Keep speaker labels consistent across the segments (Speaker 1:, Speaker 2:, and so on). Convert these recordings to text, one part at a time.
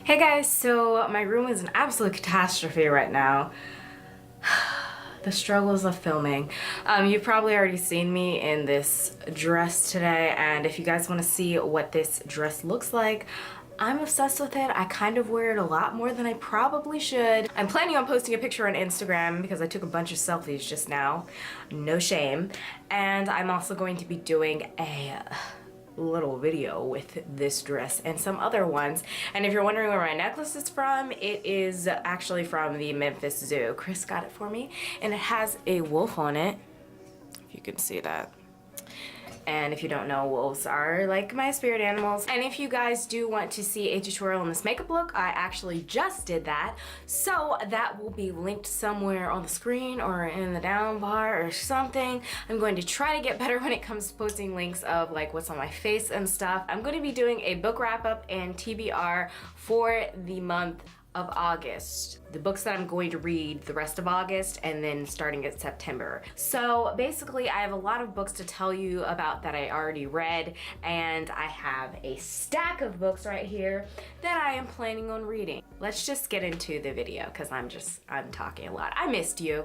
Speaker 1: Hey guys, so my room is an absolute catastrophe right now. The struggles of filming. You've probably already seen me in this dress today, and if you guys want to see what this dress looks like, I'm obsessed with it. I kind of wear it a lot more than I probably should. I'm planning on posting a picture on Instagram because I took a bunch of selfies just now. No shame. And I'm also going to be doing a little video with this dress and some other ones. And if you're wondering where my necklace is from, it is actually from the Memphis Zoo. Chris got it for me, and it has a wolf on it, if you can see that. And if you don't know, wolves are like my spirit animals. And if you guys do want to see a tutorial on this makeup look, I actually just did that. So that will be linked somewhere on the screen or in the down bar or something. I'm going to try to get better when it comes to posting links of like what's on my face and stuff. I'm going to be doing a book wrap up and TBR for the month of August. The books that I'm going to read the rest of August and then starting at September. So basically I have a lot of books to tell you about that I already read, and I have a stack of books right here that I am planning on reading. Let's just get into the video because I'm talking a lot. I missed you.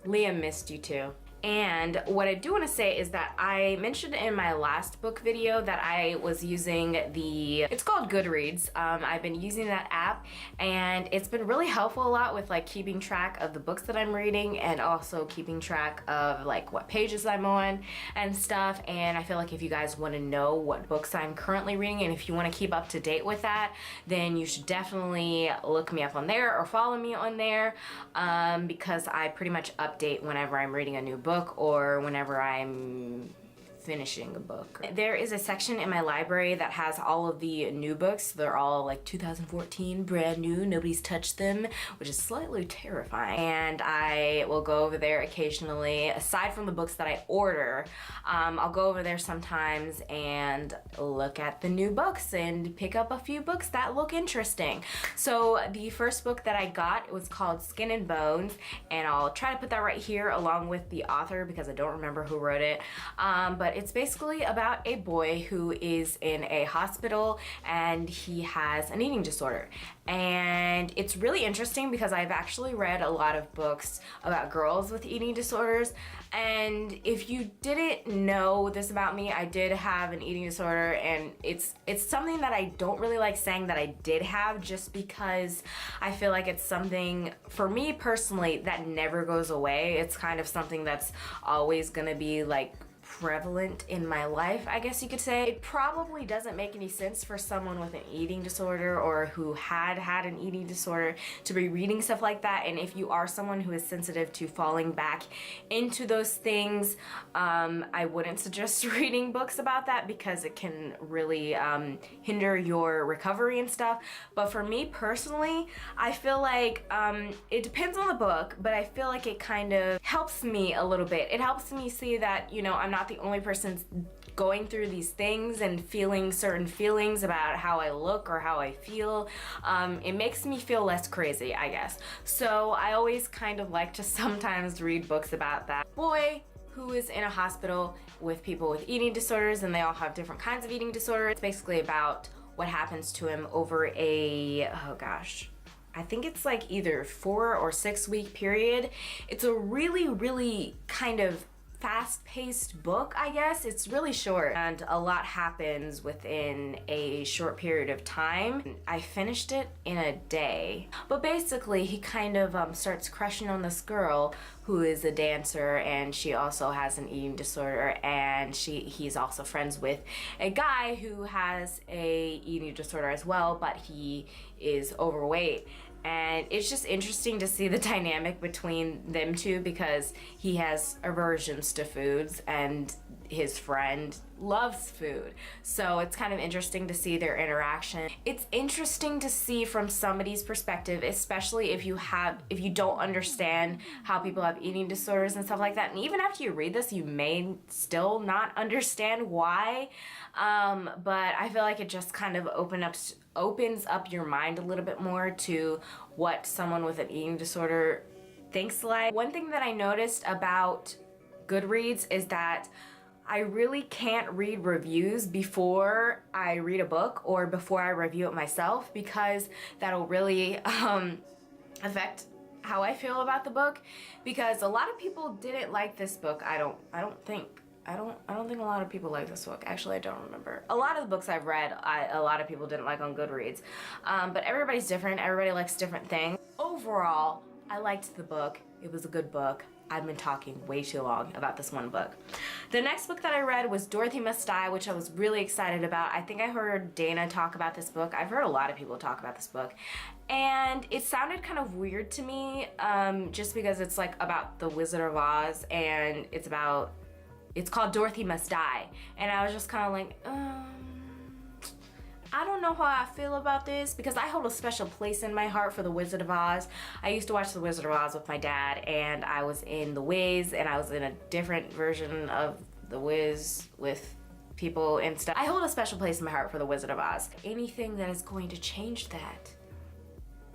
Speaker 1: Liam missed you too. And what I do want to say is that I mentioned in my last book video that I was using it's called Goodreads. I've been using that app, and it's been really helpful a lot with like keeping track of the books that I'm reading and also keeping track of like what pages I'm on and stuff. And I feel like if you guys want to know what books I'm currently reading and if you want to keep up to date with that, then you should definitely look me up on there or follow me on there, because I pretty much update whenever I'm reading a new book or whenever I'm finishing a book. There is a section in my library that has all of the new books. They're all like 2014, brand new, nobody's touched them, which is slightly terrifying. And I will go over there occasionally. Aside from the books that I order, I'll go over there sometimes and look at the new books and pick up a few books that look interesting. So the first book that I got was called Skin and Bones, and I'll try to put that right here along with the author because I don't remember who wrote it. But it's basically about a boy who is in a hospital and he has an eating disorder. And it's really interesting because I've actually read a lot of books about girls with eating disorders. And if you didn't know this about me, I did have an eating disorder, and it's something that I don't really like saying that I did have, just because I feel like it's something, for me personally, that never goes away. It's kind of something that's always gonna be like prevalent in my life, I guess you could say. It probably doesn't make any sense for someone with an eating disorder or who had an eating disorder to be reading stuff like that. And if you are someone who is sensitive to falling back into those things, I wouldn't suggest reading books about that because it can really hinder your recovery and stuff. But for me personally, I feel like it depends on the book, but I feel like it kind of helps me a little bit. It helps me see that, you know, I'm not the only person going through these things and feeling certain feelings about how I look or how I feel. It makes me feel less crazy, I guess. So I always kind of like to sometimes read books about that boy who is in a hospital with people with eating disorders, and they all have different kinds of eating disorders. It's basically about what happens to him over oh gosh, I think it's like either 4 or 6 week period. It's a really kind of fast-paced book, I guess. It's really short and a lot happens within a short period of time. I finished it in a day. But basically he kind of starts crushing on this girl who is a dancer, and she also has an eating disorder, and he's also friends with a guy who has a eating disorder as well, but he is overweight. And it's just interesting to see the dynamic between them two because he has aversions to foods and his friend loves food. So it's kind of interesting to see their interaction. It's interesting to see from somebody's perspective, especially if you don't understand how people have eating disorders and stuff like that. And even after you read this, you may still not understand why. But I feel like it just kind of opens up your mind a little bit more to what someone with an eating disorder thinks like. One thing that I noticed about Goodreads is that I really can't read reviews before I read a book or before I review it myself, because that'll really affect how I feel about the book. Because a lot of people didn't like this book. I don't think a lot of people like this book. Actually, I don't remember. A lot of the books I've read, a lot of people didn't like on Goodreads. But everybody's different. Everybody likes different things. Overall, I liked the book. It was a good book. I've been talking way too long about this one book. The next book that I read was Dorothy Must Die, which I was really excited about. I think I heard Dana talk about this book. I've heard a lot of people talk about this book. And it sounded kind of weird to me, just because it's like about the Wizard of Oz, and it's called Dorothy Must Die. And I was just kind of like, I don't know how I feel about this, because I hold a special place in my heart for the Wizard of Oz. I used to watch the Wizard of Oz with my dad, and I was in the Wiz, and I was in a different version of the Wiz with people and stuff. I hold a special place in my heart for the Wizard of Oz. Anything that is going to change that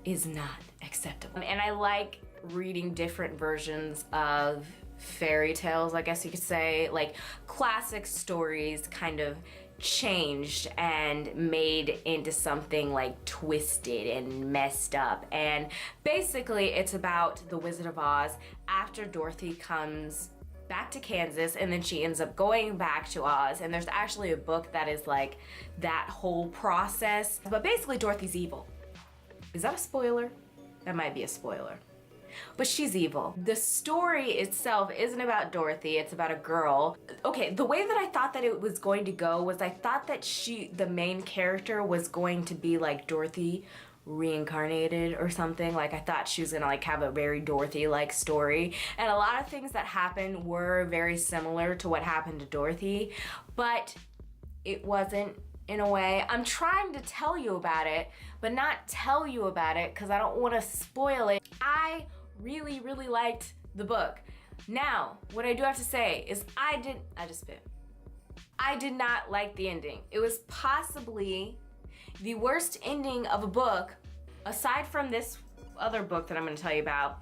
Speaker 1: is not acceptable. And I like reading different versions of fairy tales, I guess you could say, like classic stories kind of changed and made into something like twisted and messed up. And basically it's about the Wizard of Oz after Dorothy comes back to Kansas, and then she ends up going back to Oz, and there's actually a book that is like that whole process. But basically Dorothy's evil. Is that a spoiler? That might be a spoiler. But she's evil. The story itself isn't about Dorothy, it's about a girl. Okay, the way that I thought that it was going to go was I thought that the main character was going to be like Dorothy reincarnated or something. Like I thought she was gonna like have a very Dorothy-like story. And a lot of things that happened were very similar to what happened to Dorothy, but it wasn't in a way. I'm trying to tell you about it, but not tell you about it because I don't want to spoil it. I really, really liked the book. Now, what I do have to say is I did not like the ending. It was possibly the worst ending of a book, aside from this other book that I'm going to tell you about,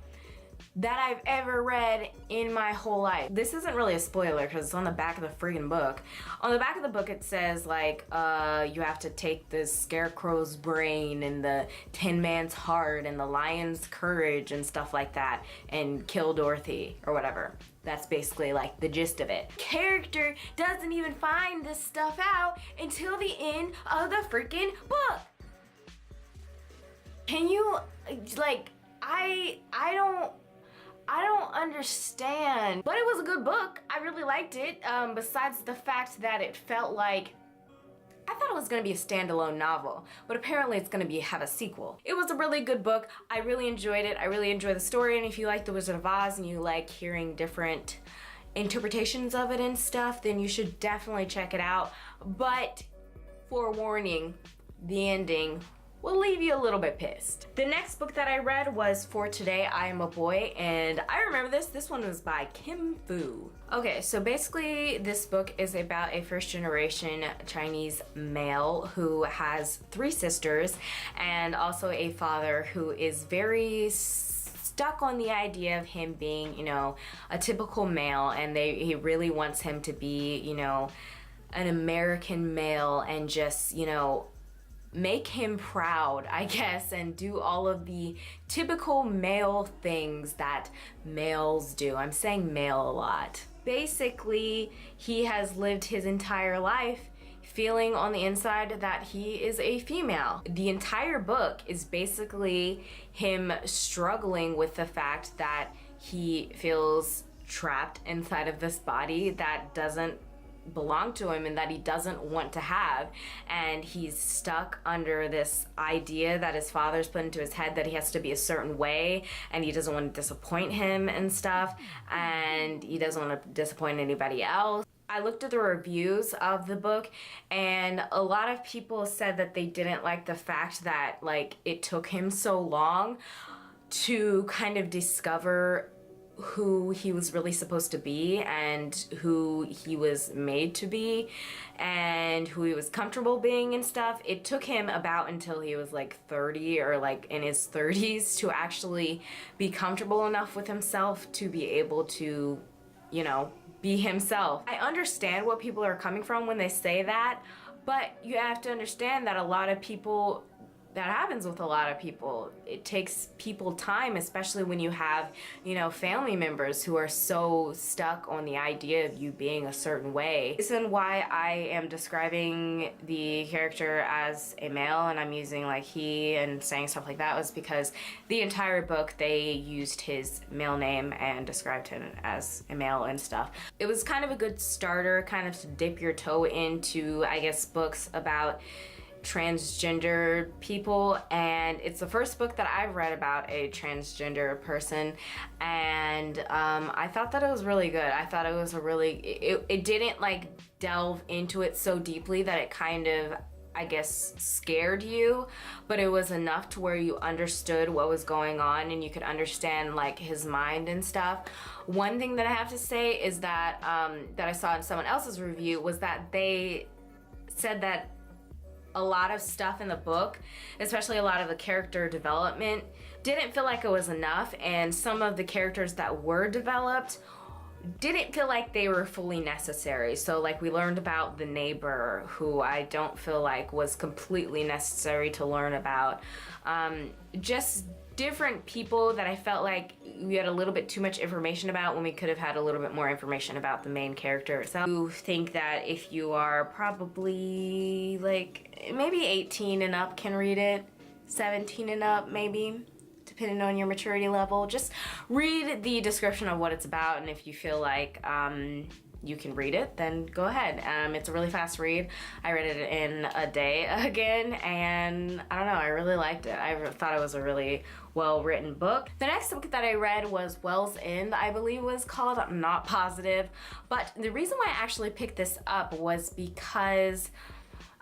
Speaker 1: that I've ever read in my whole life. This isn't really a spoiler because it's on the back of the friggin' book. On the back of the book it says like, you have to take the scarecrow's brain and the Tin Man's heart and the lion's courage and stuff like that and kill Dorothy or whatever. That's basically like the gist of it. Character doesn't even find this stuff out until the end of the freaking book. Can you, like, I don't understand. But it was a good book. I really liked it. Besides the fact that it felt like, I thought it was gonna be a standalone novel, but apparently it's gonna have a sequel. It was a really good book. I really enjoyed it. I really enjoyed the story, and if you like The Wizard of Oz and you like hearing different interpretations of it and stuff, then you should definitely check it out. But forewarning, the ending will leave you a little bit pissed. The next book that I read was For Today I Am a Boy, and I remember this one was by Kim Fu. Okay, so basically this book is about a first generation Chinese male who has 3 sisters and also a father who is very stuck on the idea of him being, you know, a typical male, and he really wants him to be, you know, an American male and just, you know, make him proud, I guess, and do all of the typical male things that males do. I'm saying male a lot. Basically, he has lived his entire life feeling on the inside that he is a female. The entire book is basically him struggling with the fact that he feels trapped inside of this body that doesn't belong to him and that he doesn't want to have, and he's stuck under this idea that his father's put into his head that he has to be a certain way, and he doesn't want to disappoint him and stuff, and he doesn't want to disappoint anybody else. I looked at the reviews of the book, and a lot of people said that they didn't like the fact that like it took him so long to kind of discover who he was really supposed to be and who he was made to be and who he was comfortable being and stuff. It took him about until he was like 30 or like in his 30s to actually be comfortable enough with himself to be able to, you know, be himself. I understand what people are coming from when they say that, but you have to understand that a lot of people, that happens with a lot of people. It takes people time, especially when you have, you know, family members who are so stuck on the idea of you being a certain way. The reason why I am describing the character as a male and I'm using like he and saying stuff like that was because the entire book they used his male name and described him as a male and stuff. It was kind of a good starter, kind of to dip your toe into, I guess, books about transgender people, and it's the first book that I've read about a transgender person, and I thought that it was really good. I thought it was a really, it didn't like delve into it so deeply that it kind of, I guess, scared you, but it was enough to where you understood what was going on and you could understand like his mind and stuff. One thing that I have to say is that that I saw in someone else's review was that they said that a lot of stuff in the book, especially a lot of the character development, didn't feel like it was enough, and some of the characters that were developed didn't feel like they were fully necessary. So like we learned about the neighbor, who I don't feel like was completely necessary to learn about. Just different people that I felt like we had a little bit too much information about when we could have had a little bit more information about the main character. So I think that if you are probably like maybe 18 and up can read it, 17 and up maybe, depending on your maturity level. Just read the description of what it's about, and if you feel like you can read it, then go ahead. It's a really fast read. I read it in a day again, and I don't know, I really liked it. I thought it was a really well-written book. The next book that I read was Wells End, I believe it was called. I'm not positive, but the reason why I actually picked this up was because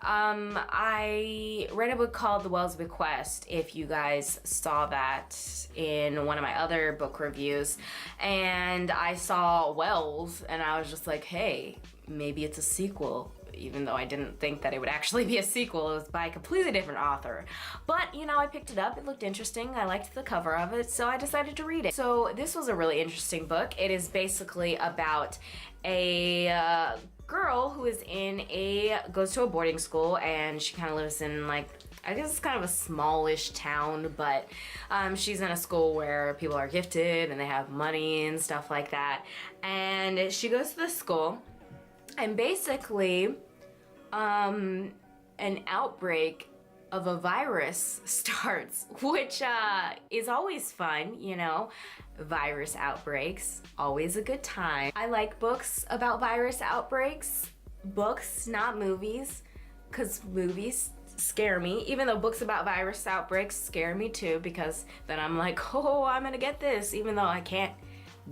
Speaker 1: I read a book called The Wells Bequest, if you guys saw that in one of my other book reviews, and I saw Wells and I was just like, hey, maybe it's a sequel, even though I didn't think that it would actually be a sequel. It was by a completely different author. But, you know, I picked it up, it looked interesting, I liked the cover of it, so I decided to read it. So this was a really interesting book. It is basically about a girl who is goes to a boarding school, and she kind of lives in like, I guess it's kind of a smallish town, but she's in a school where people are gifted and they have money and stuff like that. And she goes to the school, and basically an outbreak of a virus starts, which is always fun, you know. Virus outbreaks, always a good time. I like books about virus outbreaks. Books, not movies, because movies scare me, even though books about virus outbreaks scare me too, because then I'm like, oh, I'm gonna get this, even though I can't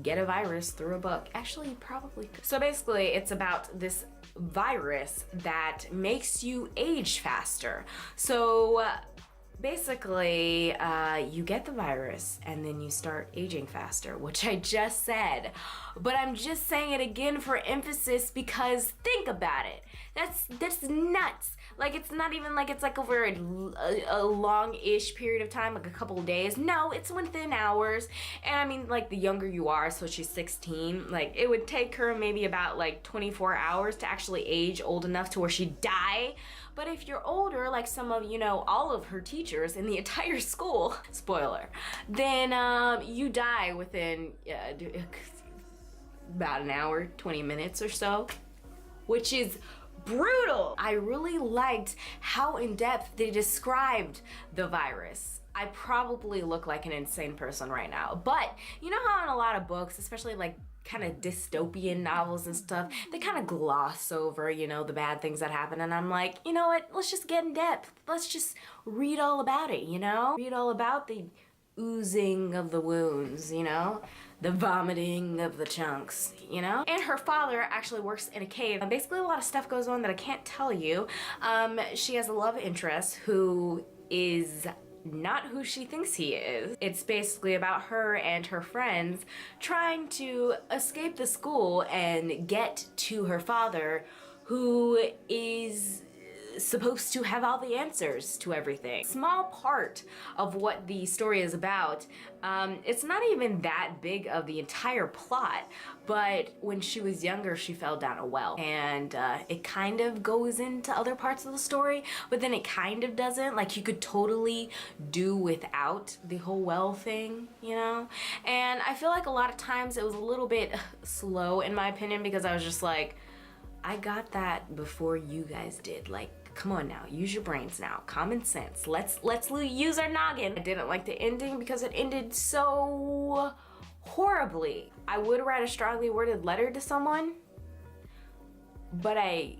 Speaker 1: get a virus through a book. Actually, you probably could. So basically, it's about this virus that makes you age faster. So basically, you get the virus and then you start aging faster, which I just said, but I'm just saying it again for emphasis because think about it. That's nuts. Like, it's not even like it's like over a long-ish period of time, like a couple of days. No, it's within hours. And I mean, like, the younger you are, so she's 16, like, it would take her maybe about like 24 hours to actually age old enough to where she'd die. But if you're older, like some of, you know, all of her teachers in the entire school, spoiler, then you die within about an hour, 20 minutes or so, which is brutal. I really liked how in depth they described the virus. I probably look like an insane person right now, but you know how in a lot of books, especially like kind of dystopian novels and stuff, they kind of gloss over, you know, the bad things that happen, and I'm like, you know what, let's just get in depth. Let's just read all about it, you know? Read all about the oozing of the wounds, you know? The vomiting of the chunks, you know? And her father actually works in a cave. Basically, a lot of stuff goes on that I can't tell you. She has a love interest who is not who she thinks he is. It's basically about her and her friends trying to escape the school and get to her father, who is supposed to have all the answers to everything. Small part of what the story is about. It's not even that big of the entire plot, but when she was younger, she fell down a well, and it kind of goes into other parts of the story, but then it kind of doesn't. Like, you could totally do without the whole well thing, you know? And I feel like a lot of times it was a little bit slow, in my opinion, because I was just like, I got that before you guys did. Like, come on now, use your brains now, common sense. Let's use our noggin. I didn't like the ending because it ended so horribly. I would write a strongly worded letter to someone, but I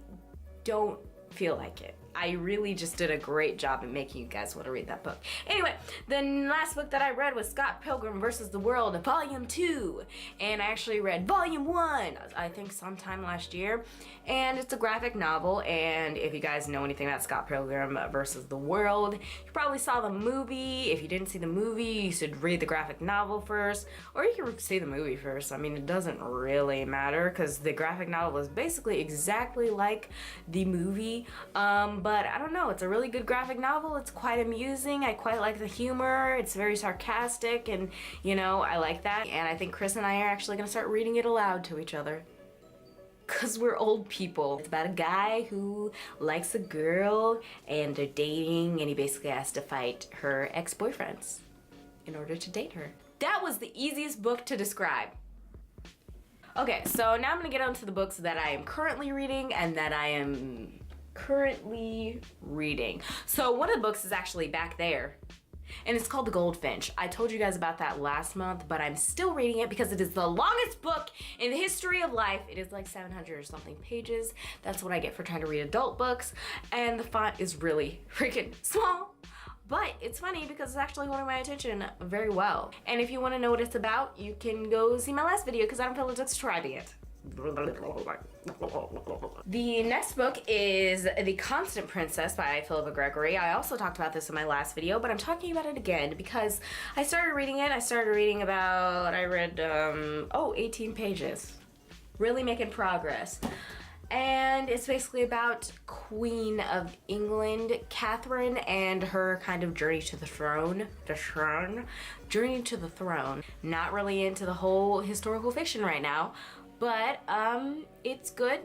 Speaker 1: don't feel like it. I really just did a great job in making you guys want to read that book. Anyway, the last book that I read was Scott Pilgrim vs. the World, Volume 2. And I actually read Volume 1, I think sometime last year. And it's a graphic novel, and if you guys know anything about Scott Pilgrim vs. the World, you probably saw the movie. If you didn't see the movie, you should read the graphic novel first, or you can see the movie first. I mean, it doesn't really matter, because the graphic novel is basically exactly like the movie. But I don't know, it's a really good graphic novel. It's quite amusing. I quite like the humor. It's very sarcastic, and you know, I like that. And I think Chris and I are actually gonna start reading it aloud to each other, cause we're old people. It's about a guy who likes a girl and they're dating, and he basically has to fight her ex-boyfriends in order to date her. That was the easiest book to describe. Okay, so now I'm gonna get on to the books that I am currently reading and that I am currently reading. So one of the books is actually back there, and it's called The Goldfinch. I told you guys about that last month, but I'm still reading it because it is the longest book in the history of life. It is like 700 or something pages. That's what I get for trying to read adult books, and the font is really freaking small. But it's funny because it's actually holding my attention very well. And if you want to know what it's about, you can go see my last video because I don't feel like describing it. The next book is The Constant Princess by Philippa Gregory. I also talked about this in my last video, but I'm talking about it again because I started reading it. I read 18 pages. Really making progress. And it's basically about Queen of England, Catherine, and her kind of journey to the throne. Journey to the throne. Not really into the whole historical fiction right now, but it's good,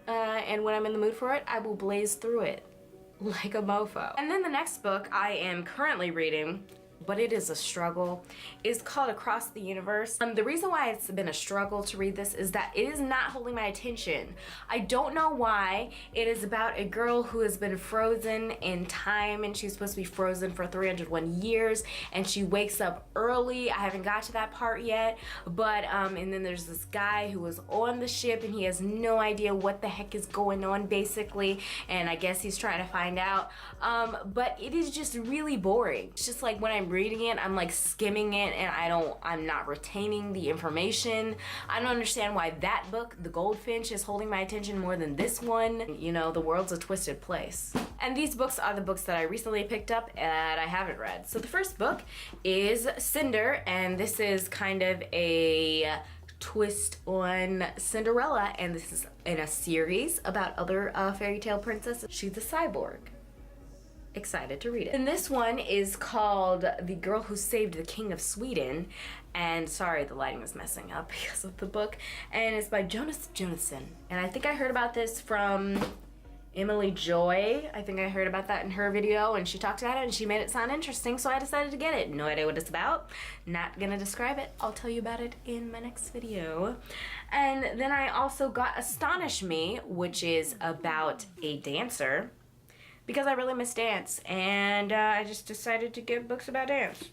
Speaker 1: and when I'm in the mood for it, I will blaze through it like a mofo. And then the next book I am currently reading, but it is a struggle, is called Across the Universe. The reason why it's been a struggle to read this is that it is not holding my attention. I don't know why. It is about a girl who has been frozen in time, and she's supposed to be frozen for 301 years, and she wakes up early. I haven't got to that part yet, but and then there's this guy who was on the ship, and he has no idea what the heck is going on, basically, and I guess he's trying to find out. But it is just really boring. It's just like when I'm reading it, I'm like skimming it, and I'm not retaining the information. I don't understand why that book, The Goldfinch, is holding my attention more than this one. You know, the world's a twisted place. And these books are the books that I recently picked up that I haven't read. So the first book is Cinder, and this is kind of a twist on Cinderella, and this is in a series about other fairy tale princesses. She's a cyborg. Excited to read it. And this one is called The Girl Who Saved the King of Sweden, and sorry, the lighting is messing up because of the book, and it's by Jonas Jonasson. And I think I heard about this from Emily Joy. I think I heard about that in her video, and she talked about it and she made it sound interesting, so I decided to get it. No idea what it's about, not gonna describe it. I'll tell you about it in my next video. And then I also got Astonish Me, which is about a dancer, because I really miss dance, and I just decided to get books about dance.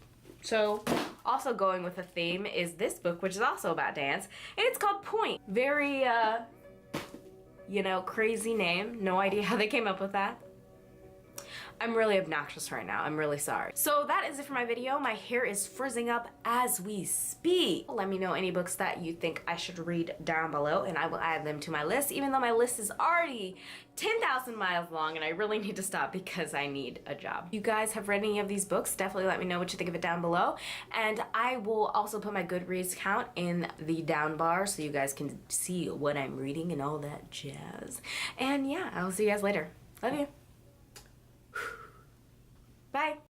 Speaker 1: So, also going with a theme is this book, which is also about dance, and it's called Point. Very, you know, crazy name. No idea how they came up with that. I'm really obnoxious right now. I'm really sorry. So that is it for my video. My hair is frizzing up as we speak. Let me know any books that you think I should read down below, and I will add them to my list, even though my list is already 10,000 miles long, and I really need to stop because I need a job. If you guys have read any of these books, definitely let me know what you think of it down below, and I will also put my Goodreads count in the down bar so you guys can see what I'm reading and all that jazz. And yeah, I'll see you guys later. Love you. Bye.